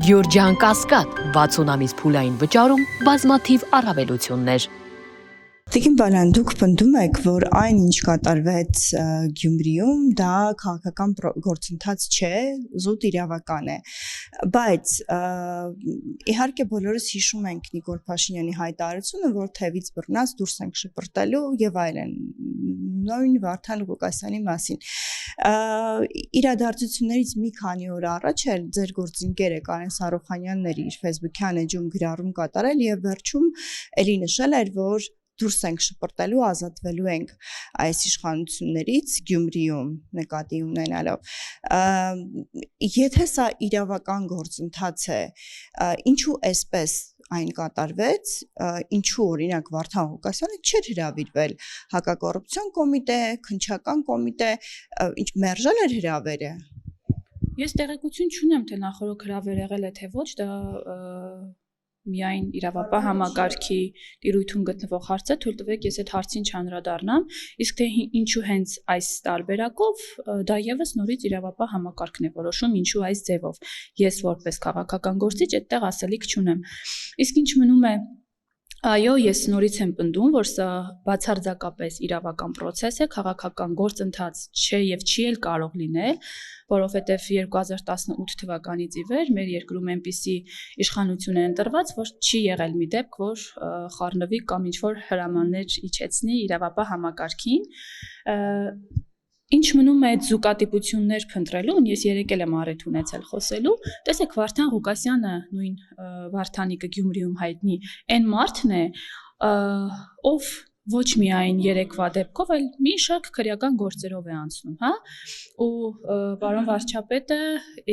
Գյուրջան Կասկադ 60 ամիս փուլային վճարում բազմաթիվ առավելություններ։ Տիկին Բալյան, դուք պնդում եք, որ այն ինչ կատարվեց Գյումրիում, դա քաղաքական գործընթաց չէ, զուտ իրավական է։ Բայց իհարկե բոլորս հիշում ենք Նիկոլ Փաշինյանի հայտարարությունը, որ թևից բռնած դուրս ենք շպրտելու եւ այլն, նույն Վարդան Ղուկասյանի մասին։ Իրադարձություններից մի քանի օր առաջ էլ ձեր գործընկերը Կարեն Սարոխանյանն էր իր Facebook-յան էջում գրառում կատարել եւ վերջում էլի նշել էր, որ դուրս ենք շպրտելու, ազատվելու ենք այս իշխանություններից Գյումրիում նկատի ունենալով։ Եթե սա իրավական գործընթաց է, ինչու այսպես այն կատարվեց, ինչու օրինակ Վարդան Ղուկասյանը չէր հրավիրվել հակակոռուպցիոն կոմիտե, քննչական կոմիտե, ինչ մերժել էր հրավերը։ Ես տեղեկություն չունեմ, թե նախորդ հրավեր եղել է թե ոչ, դա միայն իրավապահ համակարգի տիրույթում գտնվող հարց է, թույլ տվեք ես այդ հարցին չանդրադառնամ, իսկ թե ինչու հենց այս տարբերակով, դա եւս նորից իրավապահ համակարգն է որոշում, ինչու այս ձևով։ Ես որպես քաղաքական գործիչ այդտեղ ասելիք չունեմ։ Իսկ ինչ մնում է, այո, ես նորից եմ պնդում, որ սա բացարձակապես իրավական process է, քաղաքական գործընթաց չէ եւ չի էլ կարող լինել, որովհետեւ 2018 թվականից ի վեր մեր երկրում այնպիսի իշխանություն է ընտրված, որ չի եղել մի դեպք, որ խառնվի կամ ինչ-որ հրամաններ իջեցնի իրավապահ համակարգին։ Ինչ մնում է այդ զուգատիպություններ փնտրելուն, ես երեկ եմ առիթ ունեցել խոսելու, տեսեք Վարդան Ղուկասյանը, նույն Վարդանիկը Գյումրիում հայտնի, այն մարդն է, ով ոչ միայն երեկվա դեպքով, այլ մի շարք քրեական գործերով է անցնում, հա? Ու պարոն վարչապետը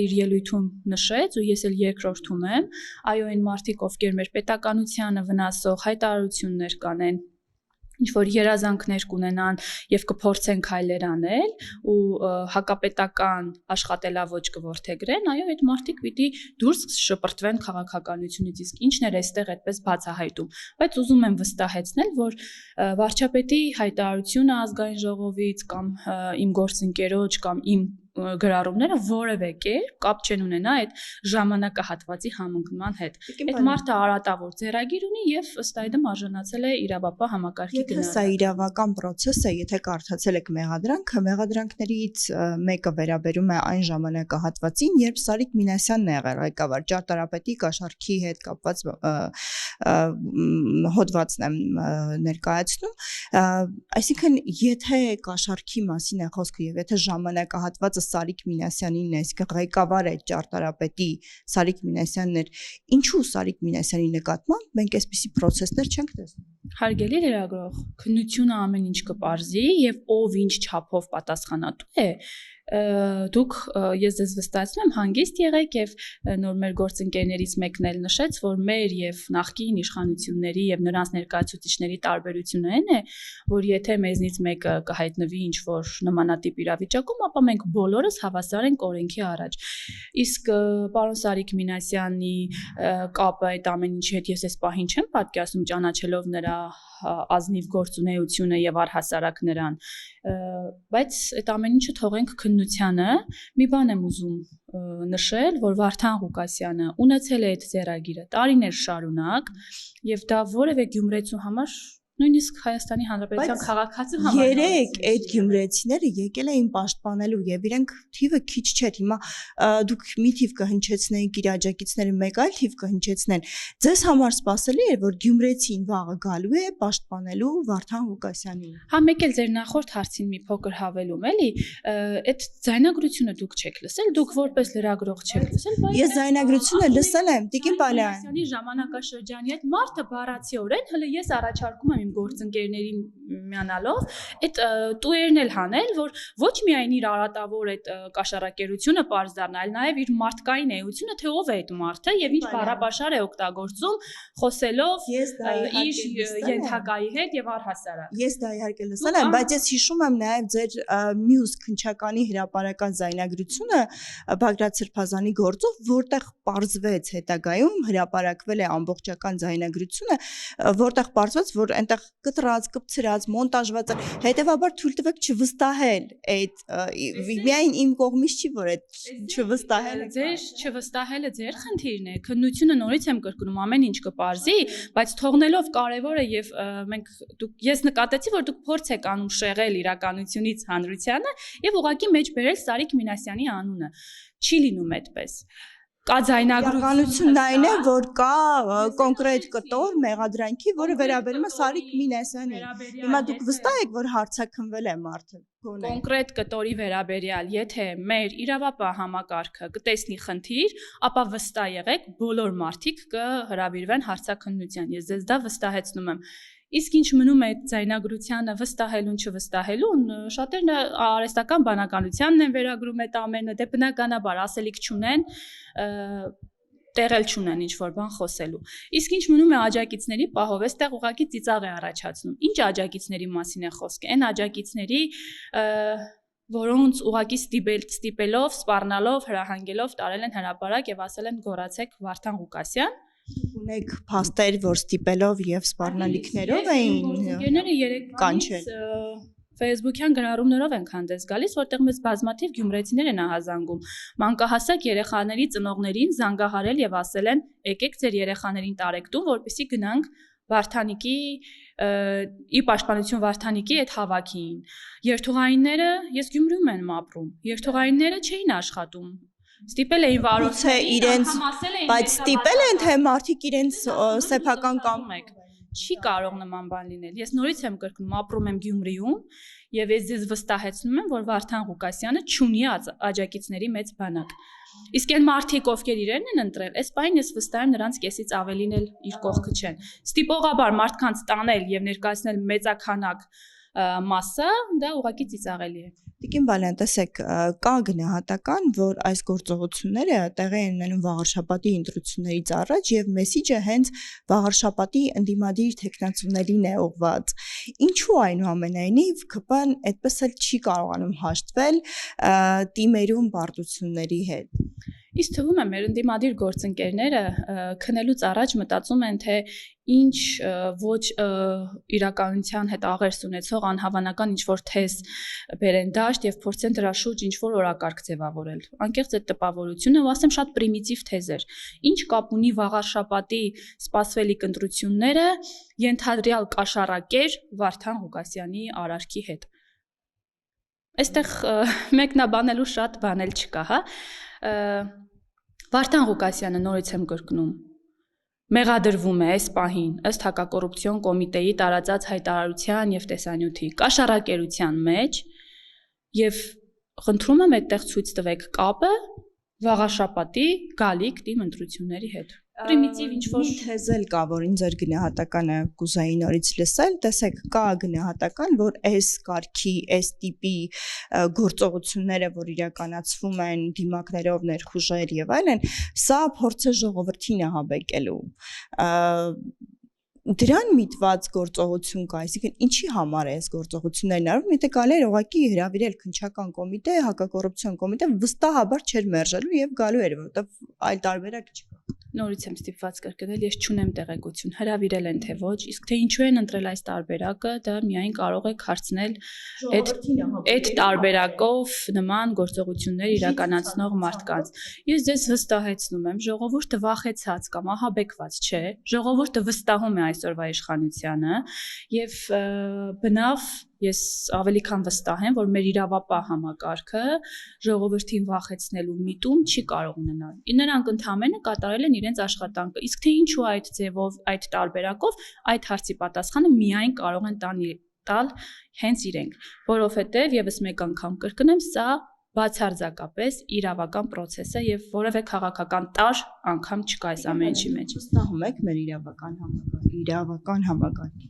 իր ելույթում նշեց, ու ես էլ երկրորդում եմ, այո, այն մարդիկ, ովքեր մեր պետականությանը վնասող հայտարարություններ կանեն, ինչ-որ երազանքներ կունենան եւ կփորձեն քայլեր անել ու հակապետական աշխատելավոճ կորդեգրեն, այո, այդ մարդիկ պիտի դուրս շպրտվեն քաղաքականությունից, իսկ ինչն էր այստեղ այդպես բացահայտում։ Բայց ուզում եմ վստահեցնել, որ վարչապետի հայտարարությունը ազգային ժողովից կամ իմ գործընկերոջ կամ իմ գրառումները որևէ կերպ կապ չեն ունենա այդ ժամանակահատվածի համընկնման հետ։ Այդ մարդը արատավոր ձեռագիր ունի եւ ըստ այդմ արժանացել է իրավապահ համակարգի գնահատանին։ Եթե սա իրավական process է, եթե կարդացել եք մեղադրանքը, մեղադրանքներից մեկը վերաբերում է այն ժամանակահատվածին, երբ Սարիկ Մինասյանն է եղել ղեկավար, ճարտարապետի կաշառքի հետ կապված հոդվածն եմ ներկայացնում, այսինքն եթե կաշառքի մասին է խոսքը եւ եթե ժամանակահատվածը Սարիկ Մինասյանին է, իսկ ղեկավար է ճարտարապետի Սարիկ Մինասյանն էր, ինչու Սարիկ Մինասյանի նկատմամբ մենք այսպիսի process-ներ չենք տեսնում։ Հարգելի լրագրող, քննությունը ամեն ինչ կպարզի եւ ով ինչ չափով պատասխանատու է, դուք ես ձեզ վստահեցնում եմ հանգիստ եղեք եւ նոր մեր գործընկերներից մեկն էլ նշեց, որ մեր եւ նախկին իշխանությունների եւ նրանց ներկայացուցիչների տարբերությունը այն է, որ եթե մեզնից մեկը կհայտնվի ինչ որ նմանատիպ իրավիճակում, ապա մենք բոլորս հավասար ենք օրենքի առաջ։ Իսկ պարոն Սարիկ Մինասյանի կապը այդ ամեն ինչի հետ ես այս պահին չեմ պատկերացնում, ճանաչելով նրա ազնիվ գործունեությունը եւ առհասարակ նրան, բայց այդ ամեն ինչը թողենք քննությանը։ Մի բան եմ ուզում նշել, որ Վարդան Ղուկասյանը ունեցել է այդ ձեռագիրը տարիներ շարունակ եւ դա որևէ գյումրեցու համար նույնիսկ Հայաստանի Հանրապետության քաղաքացու համար երեք այդ գյումրեցիները եկել էին պաշտպանելու եւ իրենք թիվը քիչ չէր։ Հիմա դուք մի թիվ կհնչեցնեիք իր աջակիցները, մեկ այլ թիվ կհնչեցնեն։ Ձեզ համար սպասելի է, որ գյումրեցին վաղը գալու է պաշտպանելու Վարդան Ղուկասյանին։ Հա, մեկ էլ ձեր նախորդ հարցին մի փոքր հավելում, էլի, այդ ձայնագրությունը դուք չեք լսել, դուք որպես լրագրող չեք լսել, բայց ես ձայնագրությունը լսել եմ, Տիկին Բալյան։ Ժամանակաշրջանի այդ մարդը բառացիորեն, հələ ես առաջարկում եմ գործընկերներին միանալով այդ տուերն էլ հանել, որ ոչ միայն իր արատավոր այդ կաշառակերությունը պարզ դառնա, այլ նաև իր մարդկային էությունը, թե ով է այդ մարդը եւ ինչ բառապաշար է օգտագործում խոսելով իր ենթակայի հետ եւ առհասարակ։ Ես դա իհարկե լսել եմ, բայց ես հիշում եմ նաև ձեր մյուս քննչականի հրապարական ձայնագրությունը Բագրատ Սրբազանի գործով, որտեղ պարզվեց հետագայում հրապարակվել է ամբողջական ձայնագրությունը, որտեղ պարզվեց, որ այնտեղ այդտեղ կտրած, կպցրած, մոնտաժված, հետեւաբար թույլ տվեք չվստահել այդ միայն իմ կողմից չի, որ այդ չվստահելը ձեր չվստահելը ձեր խնդիրն է, քննությունը նորից եմ կրկնում, ամեն ինչ կպարզի, բայց թողնելով կարևորը եւ ես նկատեցի, որ դուք փորձ եք անում շեղել իրականությունից հանրությանը եւ ուղղակի մեջ բերել Սարիկ Մինասյանի անունը։ Չի լինում այդպես։ Կա ձայնագրությունն այն է, որ կա կոնկրետ կտոր մեղադրանքի, որը վերաբերում է Սարիկ Մինասյանին։ Հիմա դուք վստահ եք, որ հարցաքնվել է մարդը։ Կոնկրետ կտորի վերաբերյալ, եթե մեր իրավապահ համակարգը կտեսնի խնդիր, ապա վստահ եղեք, բոլոր մարդիկ կհրավիրվեն հարցաքննության։ Ես ձեզ դա վստահեցնում եմ։ Իսկ ինչ մնում է այդ ձայնագրությանը վստահելուն չվստահելուն, շատերն արհեստական բանականությանն են վերագրում այդ ամենը, դե բնականաբար ասելիք չունեն, տեղել չունեն ինչ որ բան խոսելու։ Իսկ ինչ մնում է աջակիցների պահով, այստեղ ուղղակի ծիծաղ է առաջացնում։ Ինչ աջակիցների մասին է խոսքը։ Այն աջակիցների, որոնց ուղղակի ստիպելով, սպառնալով, հրահանգելով տարել են հրապարակ եւ ասել են գոռացեք Վարդան Ղուկասյան։ Ունեք փաստեր, որ ստիպելով եւ սպառնալիքներով էին ընկերները երեքանից Facebook-յան գրառումներով են հանդես գալիս, որտեղ մեզ բազմաթիվ գյումրեցիներ են ահազանգում։ Մանկահասակ երեխաների ծնողներին զանգահարել եւ ասել են՝ եկեք ձեր երեխաներին տարեք տուն, որպեսզի գնանք Վարդանիկի ի պաշտպանություն Վարդանիկի այդ հավաքին։ Երթուղայինները, ես Գյումրիում եմ ապրում, երթուղայինները չէին աշխատում։ Ստիպել էին վարորդը իրենց, բայց ստիպել են թե մարդիկ իրենց սեփական կամում եք։ Չի կարող նման բան լինել։ Ես նորից եմ կրկնում, ապրում եմ Գյումրիում եւ ես ձեզ վստահեցնում եմ, որ Վարդան Ղուկասյանը չունի աջակիցների մեծ բանակ։ Իսկ այն մարդիկ, ովքեր իրեն են ընտրել, այս բանին ես վստահ եմ նրանց կեսից ավելին էլ իր կողքը չեն։ Ստիպողաբար մարդկանց տանել եւ ներկայացնել մեծականակ մասը, դա ուղղակի ծիծաղելի է։ Տիկին Բալյան, տեսեք, կա գնահատական, որ այս գործողությունները տեղի են ունենում Վաղարշապատի ընտրություններից առաջ եւ մեսիջը հենց Վաղարշապատի ընդդիմադիր թեկնածուներին է ուղղված։ Ինչու այնուամենայնիվ ԿՊ-ն այդպես էլ չի կարողանում հաշտվել թիմերում պարտությունների հետ։ Իսկ թվում է մեր ընդդիմադիր գործընկերները քնելուց առաջ մտածում են, թե ինչ ոչ իրականության հետ աղերս ունեցող անհավանական ինչ-որ թեզ բերեն դաշտ եւ փորձեն դրա շուրջ ինչ-որ օրակարգ ձևավորել։ Անկեղծ այդ տպավորությունը, ու ասեմ, շատ պրիմիտիվ թեզ էր։ Ինչ կապ ունի Վաղարշապատի սպասվելիք ընտրությունները ենթադրյալ կաշառակեր Վարդան Ղուկասյանի արարքի հետ։ Այստեղ մեկնաբանելու շատ բան էլ չկա, հա։ Վարդան Ղուկասյանը նորից եմ կրկնում մեղադրվում է այս պահին ըստ հակակոռուպցիոն կոմիտեի տարածած հայտարարության եւ տեսանյութի կաշառակերության մեջ եւ խնդրում եմ այդտեղ ցույց տվեք կապը Վաղարշապատի գալիք թիմ ընտրությունների հետ։ Պրիմիտիվ ինչ-որ թեզել կա, որ ինձ ձեր գնահատականը կուզեի նորից լսել, տեսեք, կա գնահատական, որ այս կարգի, այս տիպի գործողությունները, որ իրականացվում են դիմակներով, ներխուժեր եւ այլն, սա փորձ է ժողովրդին ահաբեկելու։ Դրան միտված գործողություն կա, այսինքն ինչի համար է այս գործողություններն արվում, եթե կարելի էր ուղղակի հրավիրել քննչական կոմիտե, հակակոռուպցիոն կոմիտե, վստահաբար չէր մերժելու եւ գալու էր, որովհետեւ այլ տարբերակ չկա։ Նորից եմ ստիպված կրկնել, ես չունեմ տեղեկություն, հրավիրել են թե ոչ, իսկ թե ինչու են ընտրել այս տարբերակը, դա միայն կարող եք հարցնել այդ տարբերակով նման գործողություններ իրականացնող մարդկանց։ Ես ձեզ վստահեցնում եմ, ժողովուրդը վախեցած կամ ահաբեկված չէ, ժողովուրդը վստահում է այսօրվա իշխանությանը եւ բնավ ես ավելի քան վստահ եմ, որ մեր իրավապահ համակարգը ժողովրդին վախեցնելու միտում չի կարող ունենալ։ Նրանք ընդհանրապես կատարել են իրենց աշխատանքը։ Իսկ թե ինչու այդ ձևով, այդ տարբերակով, այդ հարցի պատասխանը միայն կարող են տալ հենց իրենք, որովհետև եւս մեկ անգամ կրկնեմ, սա բացարձակապես իրավական process է եւ որևէ քաղաքական տար անգամ չկա այս ամենի մեջ։ Վստահում եք մեր իրավական համակարգի։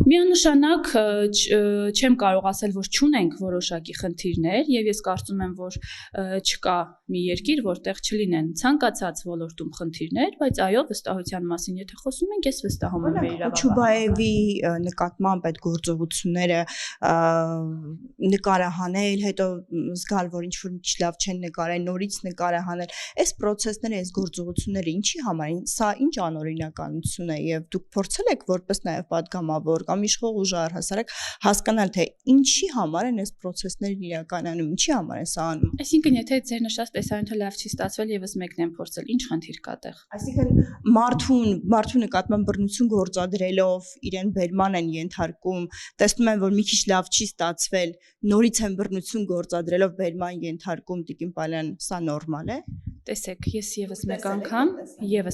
Միանշանակ չեմ կարող ասել, որ չունենք որոշակի խնդիրներ եւ ես կարծում եմ, որ չկա մի երկիր, որտեղ չլինեն ցանկացած ոլորտում խնդիրներ, բայց այո, վստահության մասին եթե խոսում ենք, ես վստահում եմ մեր իրավաբանը։ Չուբաևի նկատմամբ այդ գործողությունները նկարահանել, հետո զգալ, որ ինչ որ մի լավ չեն նկարել, նորից նկարահանել, այս process-ները, այս գործողությունները ինչի համար են, սա ինչ անօրինականություն է եւ դուք փորձել եք որպես նաեւ падգամավոր կամ իշխող ուժ առհասարակ հասկանալ թե ինչի համար են այս process-ներն իրականում, ինչի համար են սա անում։ Այսինքն, եթե ձեր նշած տեսանյութը լավ չի ստացվել, եւս մեկն եմ փորձել, ինչ խնդիր կա տեղ։ Այսինքն մարդու նկատմամբ բռնություն գործադրելով իրեն բերման են ենթարկում, տեսնում են, որ մի քիչ լավ չի ստացվել, նորից են բռնություն գործադրելով բերման ենթարկում, Տիկին Պալյան, սա նորմալ է։ Տեսեք, ես եւս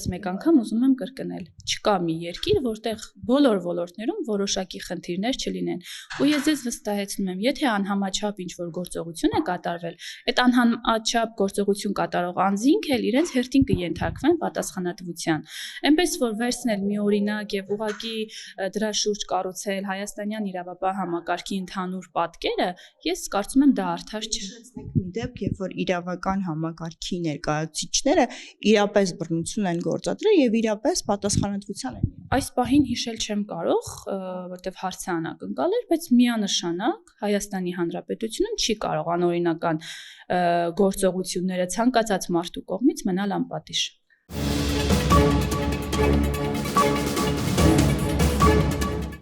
մեկ անգամ ուզում եմ կրկնել։ Չկա մի երկիր, որտեղ բոլոր ոլորտներում որոշակի խնդիրներ չլինեն։ Ու ես ձեզ վստահեցնում եմ, եթե անհամաչափ ինչ-որ գործողություն է կատարվել, այդ անհամաչափ գործողություն կատարող անձինք էլ իրենց հերթին կենթարկվեն պատասխանատվության։ Այնպես որ վերցնել մի օրինակ եւ ուղղակի դրա շուրջ կառուցել հայաստանյան իրավապահ համակարգի ընդհանուր պատկերը, ես կարծում եմ դա արդար չէ։ Մի դեպք, երբ որ իրավական համակարգի ներկայացուցիչները իրապես բռնություն են գործադրել եւ իրապես պատասխանատվության են։ Այս պահին հիշել չեմ կարող, որտեվ հարցը անակնկալ էր, բայց միանշանակ Հայաստանի Հանրապետությունում չի կարող անօրինական գործողությունները ցանկացած մարդու կողմից մնալ անպատիժ։